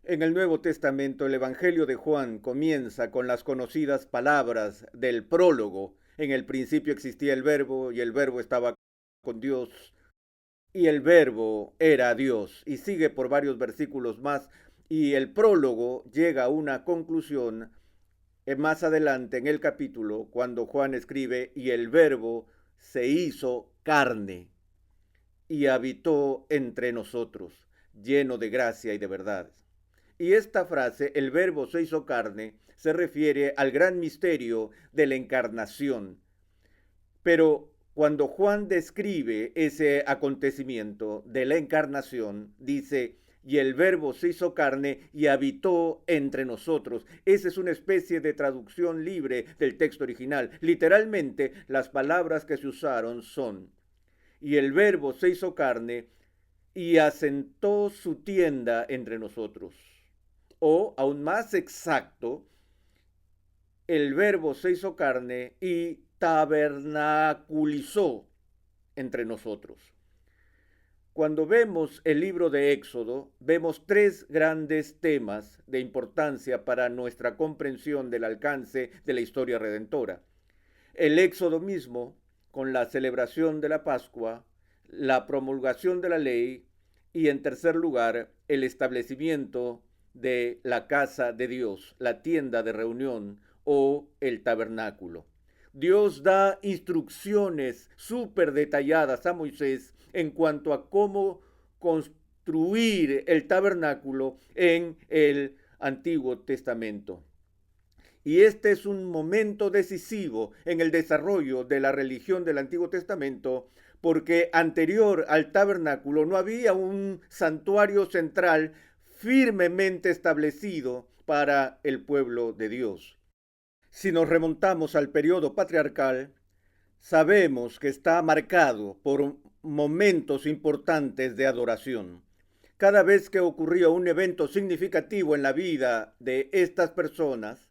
En el Nuevo Testamento, el Evangelio de Juan comienza con las conocidas palabras del prólogo. En el principio existía el Verbo y el Verbo estaba con Dios y el Verbo era Dios. Y sigue por varios versículos más y el prólogo llega a una conclusión más adelante en el capítulo cuando Juan escribe y el Verbo se hizo carne y habitó entre nosotros, lleno de gracia y de verdad. Y esta frase, el verbo se hizo carne, se refiere al gran misterio de la encarnación. Pero cuando Juan describe ese acontecimiento de la encarnación, dice, y el verbo se hizo carne y habitó entre nosotros. Esa es una especie de traducción libre del texto original. Literalmente, las palabras que se usaron son, y el verbo se hizo carne y asentó su tienda entre nosotros. O, aún más exacto, el verbo se hizo carne y tabernaculizó entre nosotros. Cuando vemos el libro de Éxodo, vemos tres grandes temas de importancia para nuestra comprensión del alcance de la historia redentora. El Éxodo mismo, con la celebración de la Pascua, la promulgación de la ley y, en tercer lugar, el establecimiento de la casa de Dios, la tienda de reunión o el tabernáculo. Dios da instrucciones súper detalladas a Moisés en cuanto a cómo construir el tabernáculo en el Antiguo Testamento. Y este es un momento decisivo en el desarrollo de la religión del Antiguo Testamento, porque anterior al tabernáculo no había un santuario central firmemente establecido para el pueblo de Dios. Si nos remontamos al periodo patriarcal, sabemos que está marcado por momentos importantes de adoración. Cada vez que ocurría un evento significativo en la vida de estas personas,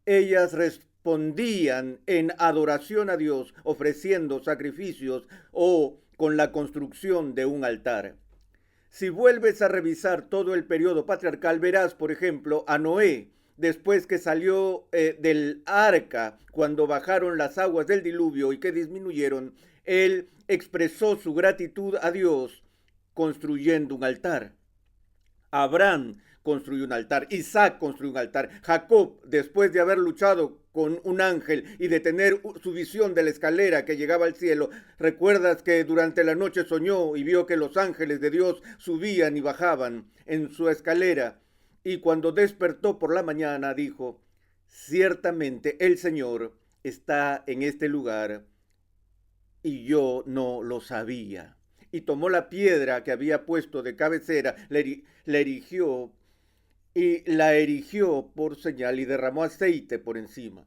ellas respondían en adoración a Dios, ofreciendo sacrificios o con la construcción de un altar. Si vuelves a revisar todo el periodo patriarcal, verás, por ejemplo, a Noé, después que salió del arca, cuando bajaron las aguas del diluvio y que disminuyeron, él expresó su gratitud a Dios construyendo un altar. Abraham construyó un altar, Isaac construyó un altar, Jacob, después de haber luchado con un ángel y de tener su visión de la escalera que llegaba al cielo, recuerdas que durante la noche soñó y vio que los ángeles de Dios subían y bajaban en su escalera, y cuando despertó por la mañana dijo, ciertamente el Señor está en este lugar y yo no lo sabía. Y tomó la piedra que había puesto de cabecera, la erigió y la erigió por señal y derramó aceite por encima.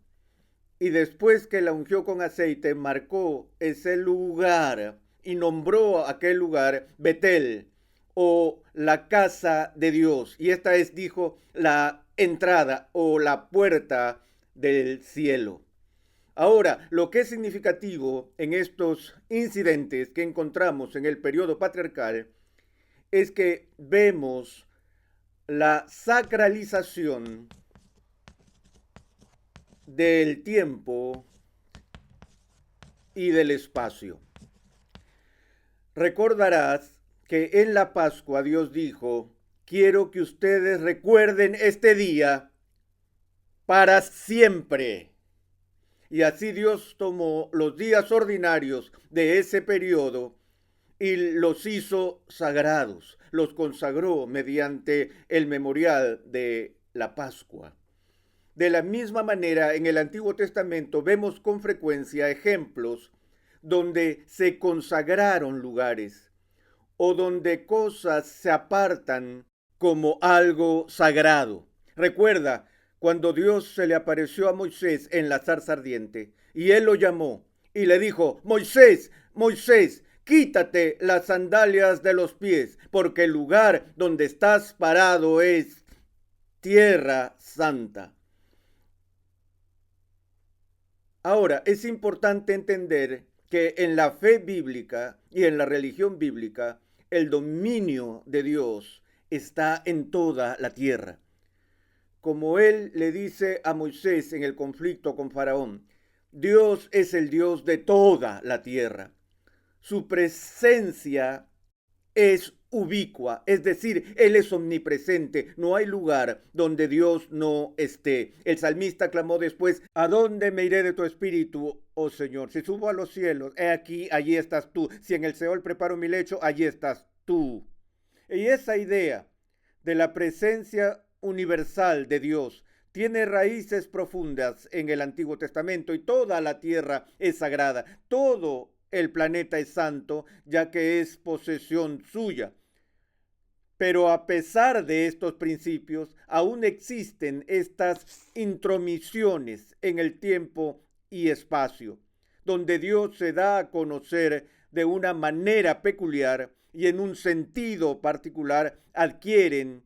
Y después que la ungió con aceite, marcó ese lugar y nombró aquel lugar Betel o la casa de Dios. Y esta es, dijo, la entrada o la puerta del cielo. Ahora, lo que es significativo en estos incidentes que encontramos en el periodo patriarcal es que vemos la sacralización del tiempo y del espacio. Recordarás que en la Pascua Dios dijo, quiero que ustedes recuerden este día para siempre. Y así Dios tomó los días ordinarios de ese periodo y los hizo sagrados, los consagró mediante el memorial de la Pascua. De la misma manera, en el Antiguo Testamento vemos con frecuencia ejemplos donde se consagraron lugares o donde cosas se apartan como algo sagrado. Recuerda cuando Dios se le apareció a Moisés en la zarza ardiente y él lo llamó y le dijo, Moisés, Moisés, quítate las sandalias de los pies, porque el lugar donde estás parado es tierra santa. Ahora, es importante entender que en la fe bíblica y en la religión bíblica, el dominio de Dios está en toda la tierra. Como él le dice a Moisés en el conflicto con Faraón, Dios es el Dios de toda la tierra. Su presencia es ubicua, es decir, Él es omnipresente, no hay lugar donde Dios no esté. El salmista clamó después, ¿a dónde me iré de tu espíritu, oh Señor? Si subo a los cielos, he aquí, allí estás tú. Si en el Seol preparo mi lecho, allí estás tú. Y esa idea de la presencia universal de Dios tiene raíces profundas en el Antiguo Testamento y toda la tierra es sagrada, todo el planeta es santo, ya que es posesión suya. Pero a pesar de estos principios, aún existen estas intromisiones en el tiempo y espacio, donde Dios se da a conocer de una manera peculiar y en un sentido particular adquieren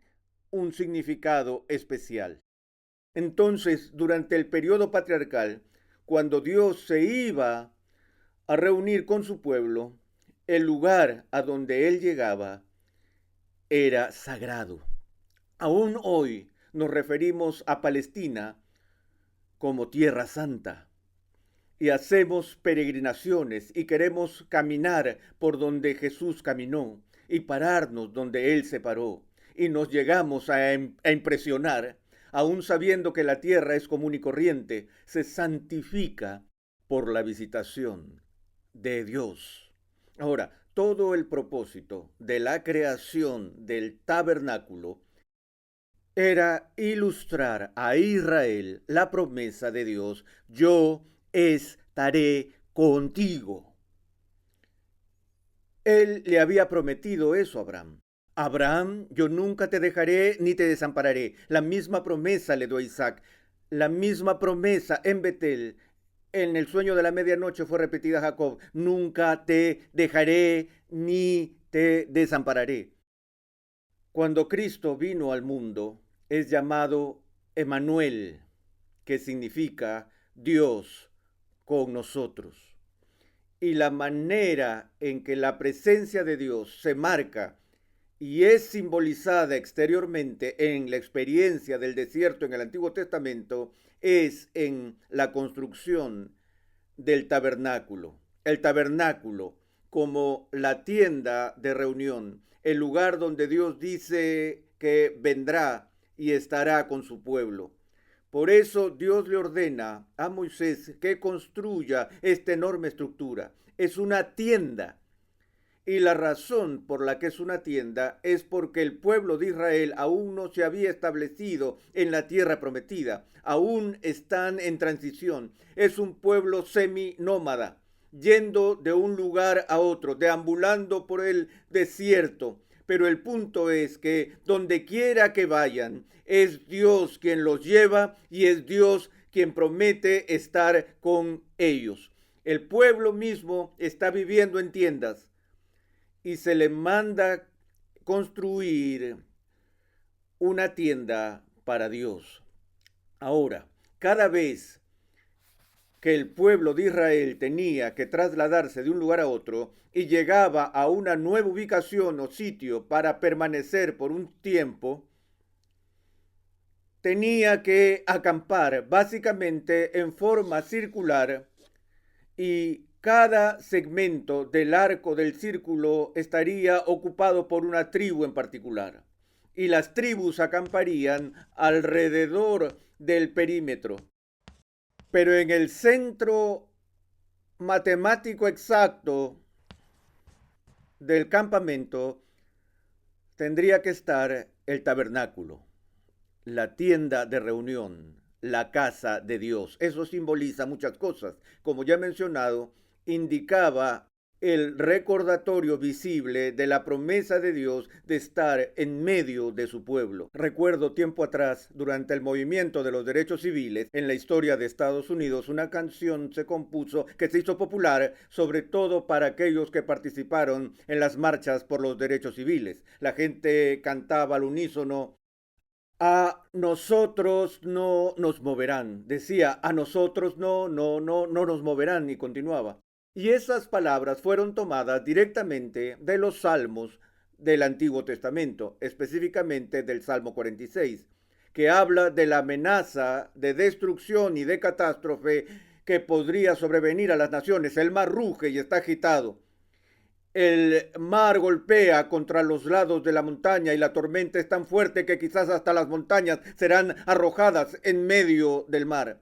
un significado especial. Entonces, durante el periodo patriarcal, cuando Dios se iba a reunir con su pueblo, el lugar a donde él llegaba era sagrado. Aún hoy nos referimos a Palestina como Tierra Santa y hacemos peregrinaciones y queremos caminar por donde Jesús caminó y pararnos donde Él se paró y nos llegamos a impresionar, aún sabiendo que la tierra es común y corriente, se santifica por la visitación de Dios. Ahora, todo el propósito de la creación del tabernáculo era ilustrar a Israel la promesa de Dios, yo estaré contigo. Él le había prometido eso a Abraham. Abraham, yo nunca te dejaré ni te desampararé. La misma promesa le dio a Isaac. La misma promesa en Betel, en el sueño de la medianoche, fue repetida a Jacob. Nunca te dejaré ni te desampararé. Cuando Cristo vino al mundo, es llamado Emmanuel, que significa Dios con nosotros. Y la manera en que la presencia de Dios se marca y es simbolizada exteriormente en la experiencia del desierto en el Antiguo Testamento es en la construcción del tabernáculo. El tabernáculo como la tienda de reunión, el lugar donde Dios dice que vendrá y estará con su pueblo. Por eso Dios le ordena a Moisés que construya esta enorme estructura. Es una tienda. Y la razón por la que es una tienda es porque el pueblo de Israel aún no se había establecido en la tierra prometida. Aún están en transición. Es un pueblo seminómada, yendo de un lugar a otro, deambulando por el desierto. Pero el punto es que donde quiera que vayan, es Dios quien los lleva y es Dios quien promete estar con ellos. El pueblo mismo está viviendo en tiendas y se le manda construir una tienda para Dios. Ahora, cada vez que el pueblo de Israel tenía que trasladarse de un lugar a otro y llegaba a una nueva ubicación o sitio para permanecer por un tiempo, tenía que acampar básicamente en forma circular y cada segmento del arco del círculo estaría ocupado por una tribu en particular. Y las tribus acamparían alrededor del perímetro. Pero en el centro matemático exacto del campamento tendría que estar el tabernáculo, la tienda de reunión, la casa de Dios. Eso simboliza muchas cosas. Como ya he mencionado, indicaba el recordatorio visible de la promesa de Dios de estar en medio de su pueblo. Recuerdo tiempo atrás, durante el movimiento de los derechos civiles en la historia de Estados Unidos, una canción se compuso que se hizo popular, sobre todo para aquellos que participaron en las marchas por los derechos civiles. La gente cantaba al unísono: a nosotros no nos moverán. Decía, a nosotros no nos moverán, y continuaba. Y esas palabras fueron tomadas directamente de los salmos del Antiguo Testamento, específicamente del Salmo 46, que habla de la amenaza de destrucción y de catástrofe que podría sobrevenir a las naciones. El mar ruge y está agitado. El mar golpea contra los lados de la montaña y la tormenta es tan fuerte que quizás hasta las montañas serán arrojadas en medio del mar.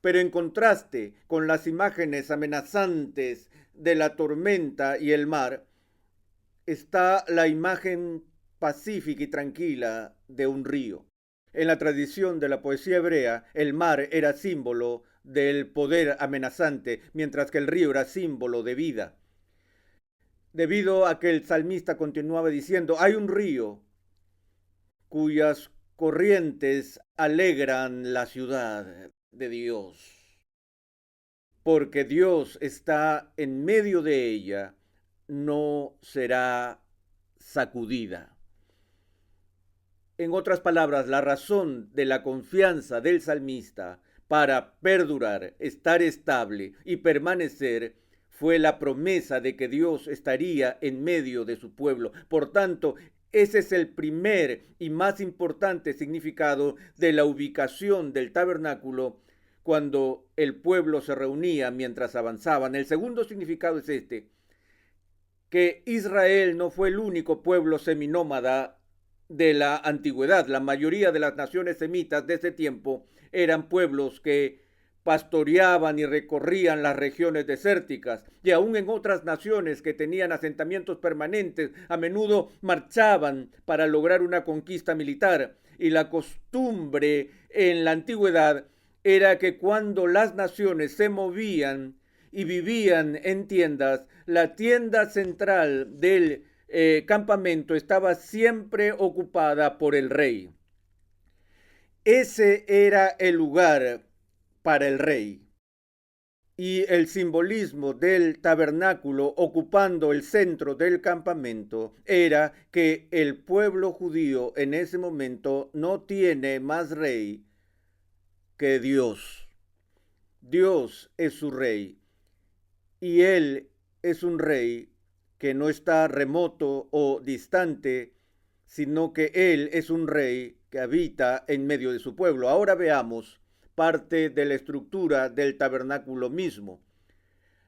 Pero en contraste con las imágenes amenazantes de la tormenta y el mar, está la imagen pacífica y tranquila de un río. En la tradición de la poesía hebrea, el mar era símbolo del poder amenazante, mientras que el río era símbolo de vida. Debido a que el salmista continuaba diciendo, hay un río cuyas corrientes alegran la ciudad de Dios, porque Dios está en medio de ella, no será sacudida. En otras palabras, la razón de la confianza del salmista para perdurar, estar estable y permanecer fue la promesa de que Dios estaría en medio de su pueblo. Por tanto, ese es el primer y más importante significado de la ubicación del tabernáculo cuando el pueblo se reunía mientras avanzaban. El segundo significado es este, que Israel no fue el único pueblo seminómada de la antigüedad. La mayoría de las naciones semitas de ese tiempo eran pueblos que pastoreaban y recorrían las regiones desérticas, y aún en otras naciones que tenían asentamientos permanentes, a menudo marchaban para lograr una conquista militar. Y la costumbre en la antigüedad era que cuando las naciones se movían y vivían en tiendas, la tienda central del campamento estaba siempre ocupada por el rey. Ese era el lugar para el rey. Y el simbolismo del tabernáculo ocupando el centro del campamento era que el pueblo judío en ese momento no tiene más rey que Dios. Dios es su rey y él es un rey que no está remoto o distante, sino que él es un rey que habita en medio de su pueblo. Ahora veamos parte de la estructura del tabernáculo mismo.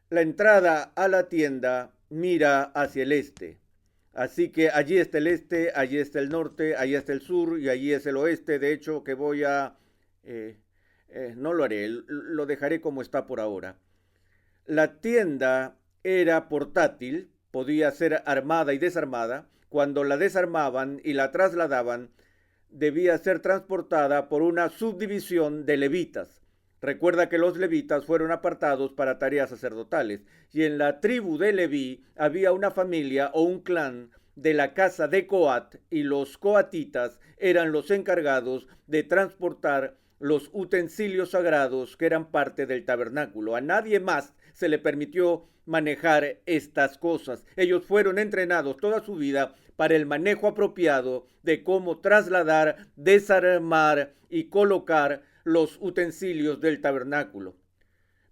La entrada a la tienda mira hacia el este. Así que allí está el este, allí está el norte, allí está el sur y allí es el oeste. De hecho, que voy a... no lo haré, lo dejaré como está por ahora. La tienda era portátil, podía ser armada y desarmada. Cuando la desarmaban y la trasladaban, debía ser transportada por una subdivisión de levitas. Recuerda que los levitas fueron apartados para tareas sacerdotales, y en la tribu de Leví había una familia o un clan de la casa de Coat, y los coatitas eran los encargados de transportar los utensilios sagrados que eran parte del tabernáculo. A nadie más se le permitió manejar estas cosas. Ellos fueron entrenados toda su vida para el manejo apropiado de cómo trasladar, desarmar y colocar los utensilios del tabernáculo.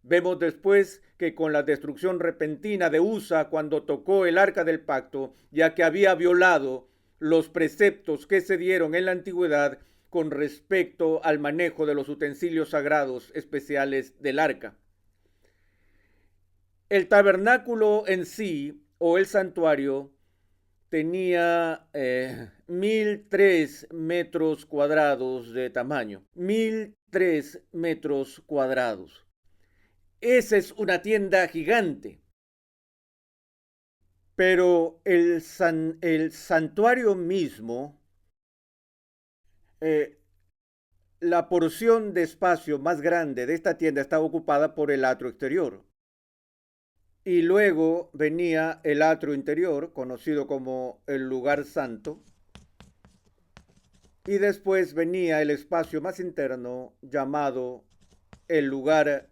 Vemos después que con la destrucción repentina de Usa, cuando tocó el arca del pacto, ya que había violado los preceptos que se dieron en la antigüedad con respecto al manejo de los utensilios sagrados especiales del arca. El tabernáculo en sí, o el santuario, tenía 1003 metros cuadrados de tamaño. 1003 metros cuadrados. Esa es una tienda gigante. Pero el santuario mismo, la porción de espacio más grande de esta tienda estaba ocupada por el atrio exterior. Y luego venía el atrio interior, conocido como el lugar santo. Y después venía el espacio más interno llamado el lugar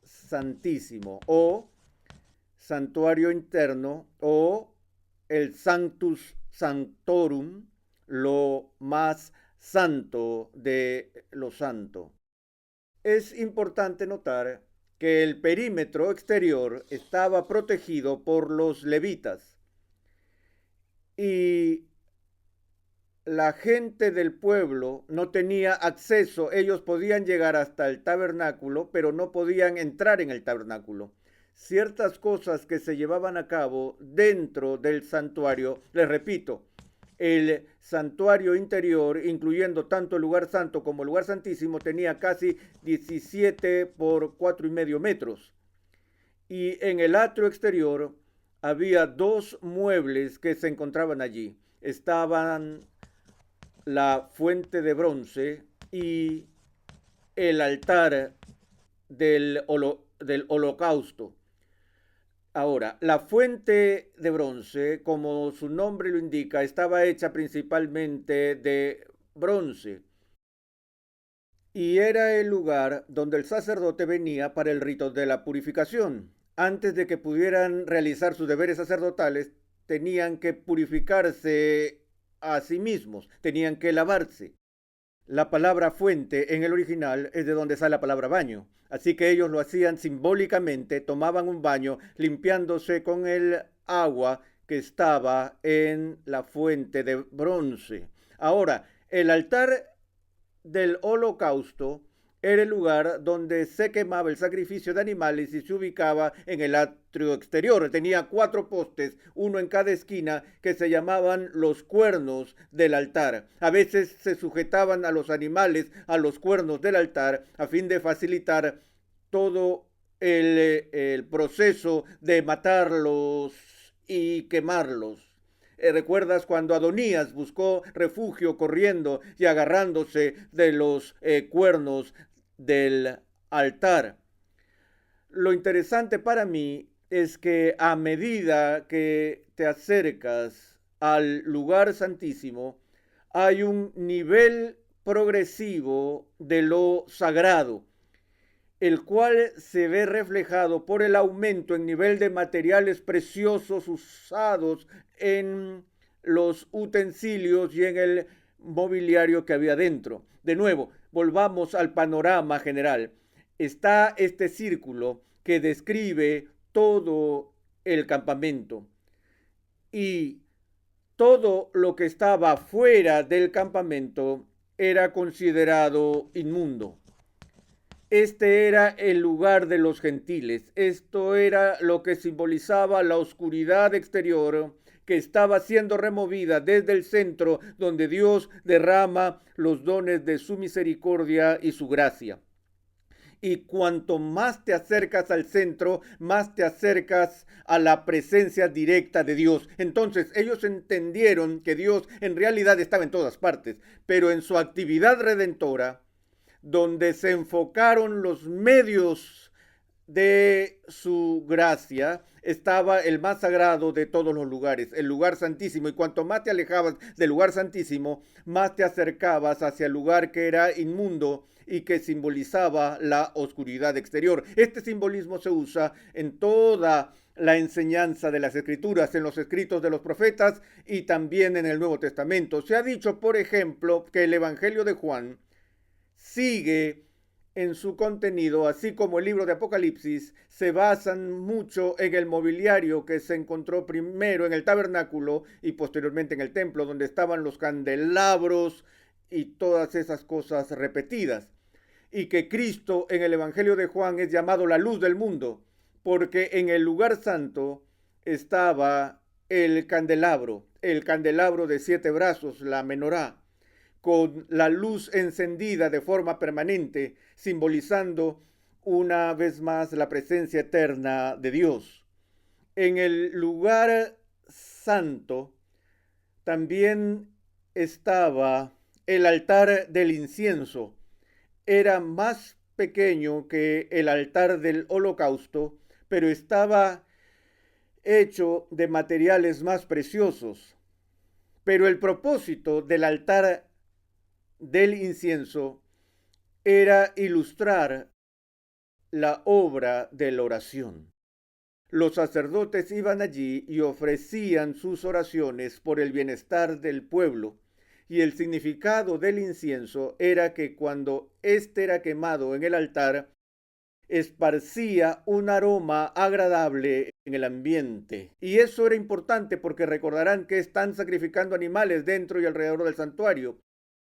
santísimo o santuario interno o el sanctus sanctorum, lo más santo de lo santo. Es importante notar que el perímetro exterior estaba protegido por los levitas. y la gente del pueblo no tenía acceso. Ellos podían llegar hasta el tabernáculo, pero no podían entrar en el tabernáculo. Ciertas cosas que se llevaban a cabo dentro del santuario, les repito, el santuario interior, incluyendo tanto el lugar santo como el lugar santísimo, tenía casi 17 por 4,5 metros. Y en el atrio exterior había dos muebles que se encontraban allí. Estaban la fuente de bronce y el altar del holocausto. Ahora, la fuente de bronce, como su nombre lo indica, estaba hecha principalmente de bronce y era el lugar donde el sacerdote venía para el rito de la purificación. Antes de que pudieran realizar sus deberes sacerdotales, tenían que purificarse a sí mismos, tenían que lavarse. La palabra fuente en el original es de donde sale la palabra baño. Así que ellos lo hacían simbólicamente, tomaban un baño limpiándose con el agua que estaba en la fuente de bronce. Ahora, el altar del holocausto era el lugar donde se quemaba el sacrificio de animales y se ubicaba en el atrio exterior. Tenía 4 postes, uno en cada esquina, que se llamaban los cuernos del altar. A veces se sujetaban a los animales a los cuernos del altar a fin de facilitar todo el proceso de matarlos y quemarlos. ¿Recuerdas cuando Adonías buscó refugio corriendo y agarrándose de los cuernos del altar? Lo interesante para mí es que a medida que te acercas al lugar santísimo, hay un nivel progresivo de lo sagrado, el cual se ve reflejado por el aumento en nivel de materiales preciosos usados en los utensilios y en el mobiliario que había dentro. De nuevo, volvamos al panorama general. Está este círculo que describe todo el campamento y todo lo que estaba fuera del campamento era considerado inmundo. Este era el lugar de los gentiles. Esto era lo que simbolizaba la oscuridad exterior que estaba siendo removida desde el centro donde Dios derrama los dones de su misericordia y su gracia. Y cuanto más te acercas al centro, más te acercas a la presencia directa de Dios. Entonces ellos entendieron que Dios en realidad estaba en todas partes, pero en su actividad redentora, donde se enfocaron los medios de su gracia, estaba el más sagrado de todos los lugares, el lugar santísimo. Y cuanto más te alejabas del lugar santísimo, más te acercabas hacia el lugar que era inmundo y que simbolizaba la oscuridad exterior. Este simbolismo se usa en toda la enseñanza de las escrituras, en los escritos de los profetas y también en el Nuevo Testamento. Se ha dicho, por ejemplo, que el Evangelio de Juan sigue en su contenido, así como el libro de Apocalipsis, se basan mucho en el mobiliario que se encontró primero en el tabernáculo y posteriormente en el templo, donde estaban los candelabros y todas esas cosas repetidas. Y que Cristo en el Evangelio de Juan es llamado la luz del mundo, porque en el lugar santo estaba el candelabro de 7 brazos, la menorá, con la luz encendida de forma permanente, simbolizando una vez más la presencia eterna de Dios. En el lugar santo también estaba el altar del incienso. Era más pequeño que el altar del holocausto, pero estaba hecho de materiales más preciosos. Pero el propósito del altar del incienso era ilustrar la obra de la oración. Los sacerdotes iban allí y ofrecían sus oraciones por el bienestar del pueblo, y el significado del incienso era que cuando éste era quemado en el altar, esparcía un aroma agradable en el ambiente. Y eso era importante porque recordarán que están sacrificando animales dentro y alrededor del santuario.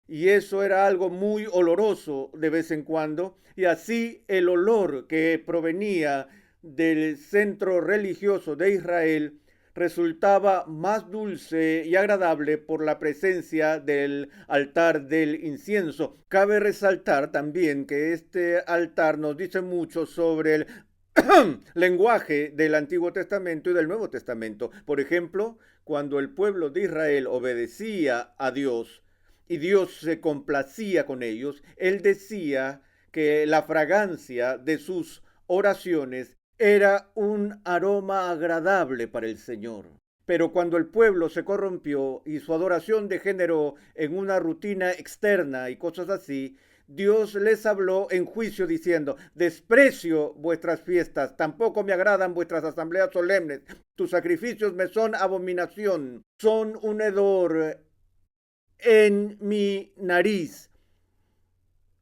Y eso era algo muy oloroso de vez en cuando. Y así el olor que provenía del centro religioso de Israel resultaba más dulce y agradable por la presencia del altar del incienso. Cabe resaltar también que este altar nos dice mucho sobre el lenguaje del Antiguo Testamento y del Nuevo Testamento. Por ejemplo, cuando el pueblo de Israel obedecía a Dios y Dios se complacía con ellos, él decía que la fragancia de sus oraciones era un aroma agradable para el Señor. Pero cuando el pueblo se corrompió y su adoración degeneró en una rutina externa y cosas así, Dios les habló en juicio diciendo: desprecio vuestras fiestas, tampoco me agradan vuestras asambleas solemnes, tus sacrificios me son abominación, son un hedor en mi nariz.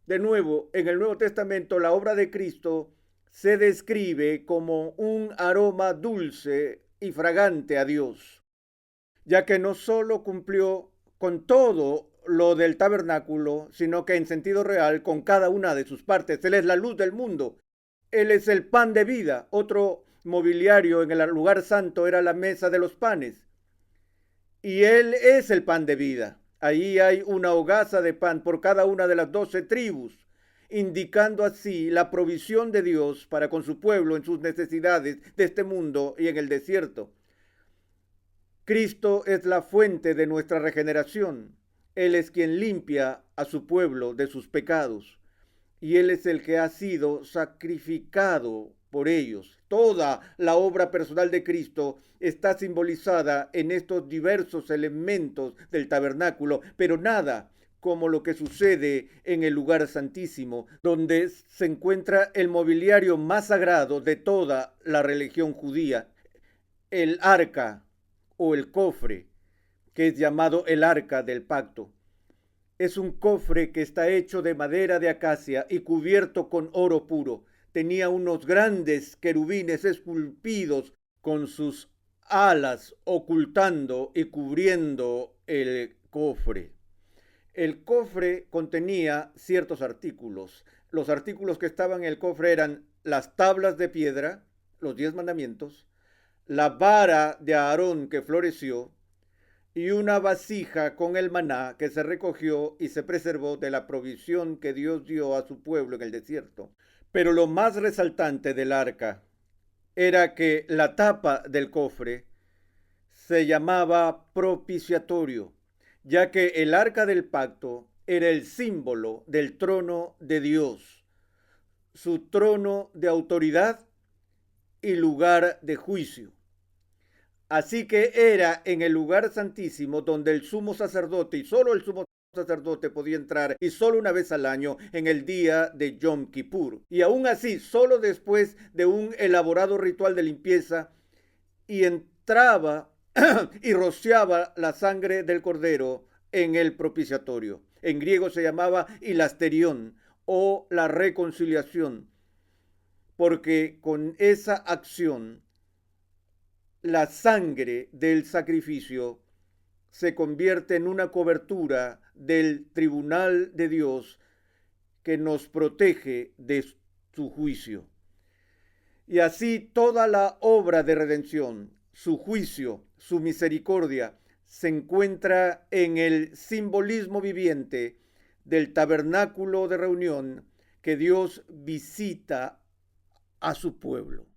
De nuevo, en el Nuevo Testamento, la obra de Cristo se describe como un aroma dulce y fragante a Dios, ya que no solo cumplió con todo lo del tabernáculo, sino que en sentido real con cada una de sus partes. Él es la luz del mundo, Él es el pan de vida. Otro mobiliario en el lugar santo era la mesa de los panes, y Él es el pan de vida. Ahí hay una hogaza de pan por cada una de las 12 tribus, indicando así la provisión de Dios para con su pueblo en sus necesidades de este mundo y en el desierto. Cristo es la fuente de nuestra regeneración. Él es quien limpia a su pueblo de sus pecados. Y Él es el que ha sido sacrificado por ellos. Toda la obra personal de Cristo está simbolizada en estos diversos elementos del tabernáculo, pero nada como lo que sucede en el lugar santísimo, donde se encuentra el mobiliario más sagrado de toda la religión judía, el arca o el cofre, que es llamado el arca del pacto. Es un cofre que está hecho de madera de acacia y cubierto con oro puro. Tenía unos grandes querubines esculpidos con sus alas ocultando y cubriendo el cofre. El cofre contenía ciertos artículos. Los artículos que estaban en el cofre eran las tablas de piedra, los 10 mandamientos, la vara de Aarón que floreció, y una vasija con el maná que se recogió y se preservó de la provisión que Dios dio a su pueblo en el desierto. Pero lo más resaltante del arca era que la tapa del cofre se llamaba propiciatorio, ya que el arca del pacto era el símbolo del trono de Dios, su trono de autoridad y lugar de juicio. Así que era en el lugar santísimo donde el sumo sacerdote, y solo el sumo sacerdote, podía entrar, y solo una vez al año en el día de Yom Kippur. Y aún así, solo después de un elaborado ritual de limpieza, y entraba y rociaba la sangre del cordero en el propiciatorio. En griego se llamaba hilasterión o la reconciliación, porque con esa acción la sangre del sacrificio se convierte en una cobertura del tribunal de Dios que nos protege de su juicio. Y así toda la obra de redención, su juicio, su misericordia, se encuentra en el simbolismo viviente del tabernáculo de reunión que Dios visita a su pueblo.